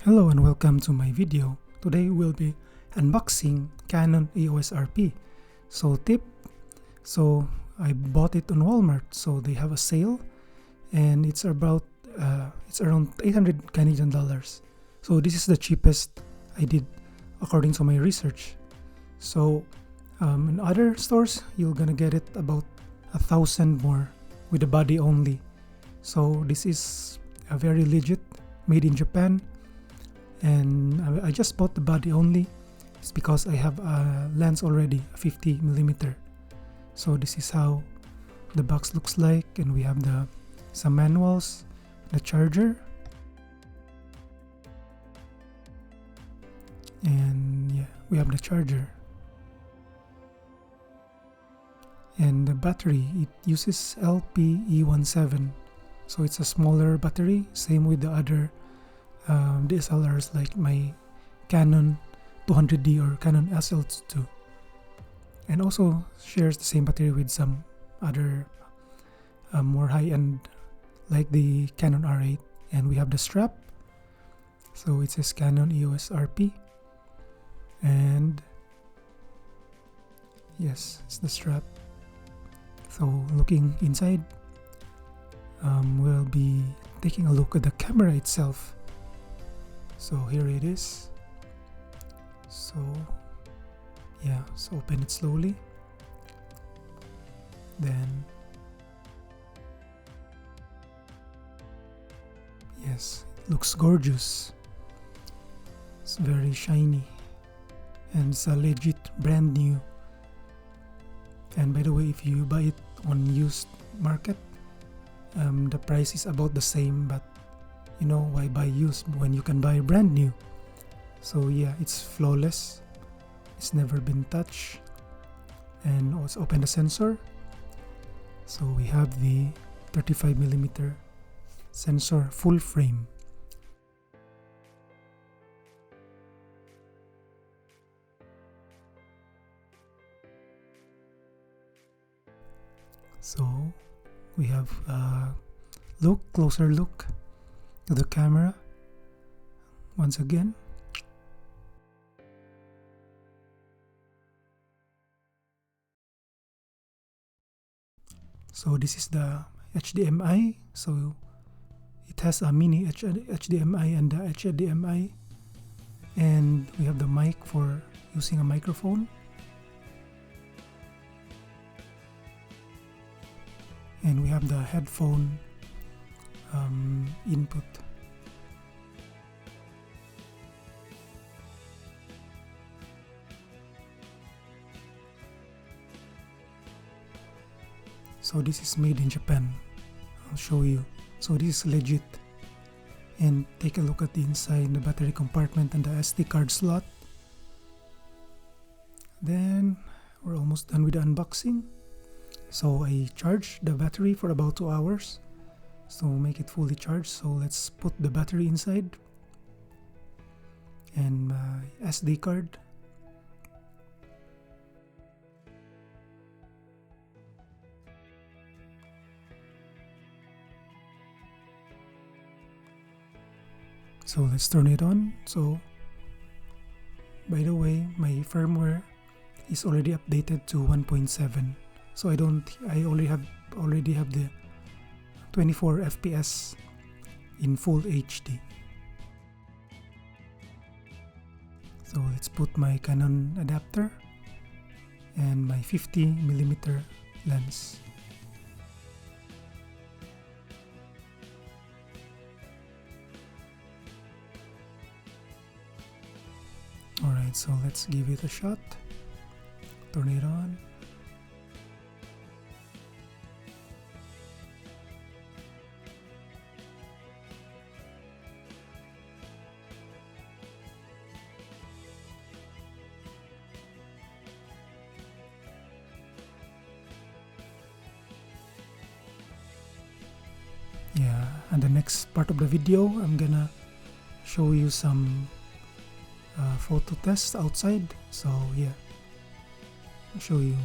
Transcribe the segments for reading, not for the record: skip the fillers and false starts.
Hello and welcome to my video. Today we'll be unboxing Canon EOS RP. So I bought it on Walmart, so they have a sale and it's around 800 Canadian dollars. So this is the cheapest I did according to my research. So in other stores you're gonna get it about 1,000 more with the body only. So this is a very legit, made in Japan. And I just bought the body only. It's because I have a lens already, a 50mm. So this is how the box looks like, and we have some manuals, the charger, and yeah, we have the charger. And the battery, it uses LPE17, so it's a smaller battery, same with the other DSLRs like my Canon 200D or Canon SL2, and also shares the same battery with some other more high-end like the Canon R8. And we have the strap, so it says Canon EOS RP, and yes, it's the strap. So looking inside, we'll be taking a look at the camera itself. So here it is. So yeah, so open it slowly. Then yes, it looks gorgeous. It's very shiny and it's a legit brand new. And by the way, if you buy it on used market, the price is about the same, but you know, why buy used when you can buy brand new? So yeah, it's flawless. It's never been touched. And also open the sensor. So we have the 35mm sensor full frame. So we have a closer look to the camera once again. So this is the HDMI. So it has a mini HDMI and the HDMI, and we have the mic for using a microphone. And we have the headphone input. So this is made in Japan. I'll show you. So this is legit. And take a look at the inside, the battery compartment and the SD card slot. Then we're almost done with the unboxing. So I charged the battery for about 2 hours. So make it fully charged. So let's put the battery inside and my SD card. So let's turn it on. So by the way, my firmware is already updated to 1.7. So I already have the 24 FPS in full HD. So let's put my Canon adapter and my 50mm lens. Alright, so let's give it a shot. Turn it on. Yeah, and the next part of the video, I'm gonna show you some photo tests outside. So yeah, I'll show you.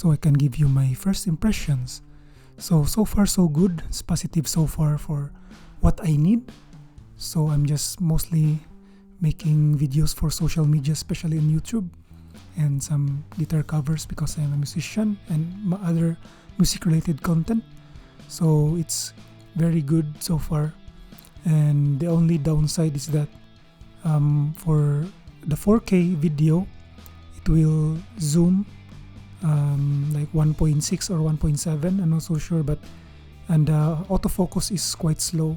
so I can give you my first impressions. So far so good. It's positive so far for what I need. So I'm just mostly making videos for social media, especially on YouTube, and some guitar covers because I'm a musician, and my other music related content. So it's very good so far. And the only downside is that for the 4K video, it will zoom like 1.6 or 1.7. I'm not so sure, but and autofocus is quite slow,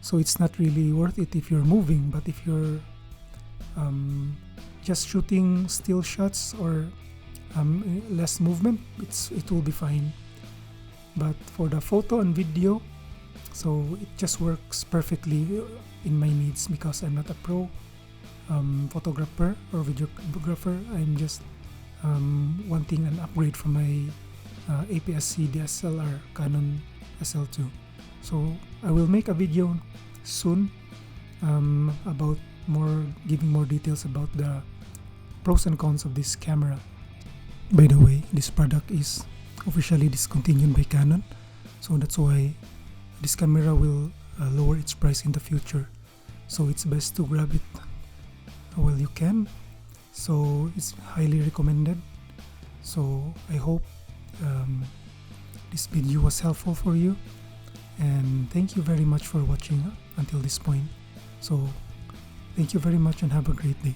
so it's not really worth it if you're moving. But if you're just shooting still shots or less movement, it will be fine. But for the photo and video, so it just works perfectly in my needs because I'm not a pro photographer or videographer. I'm just wanting an upgrade from my APS-C DSLR Canon SL2. So I will make a video soon about giving more details about the pros and cons of this camera. By the way, this product is officially discontinued by Canon, so that's why this camera will lower its price in the future. So it's best to grab it while you can. So it's highly recommended. So I hope this video was helpful for you, and thank you very much for watching until this point. So thank you very much and have a great day.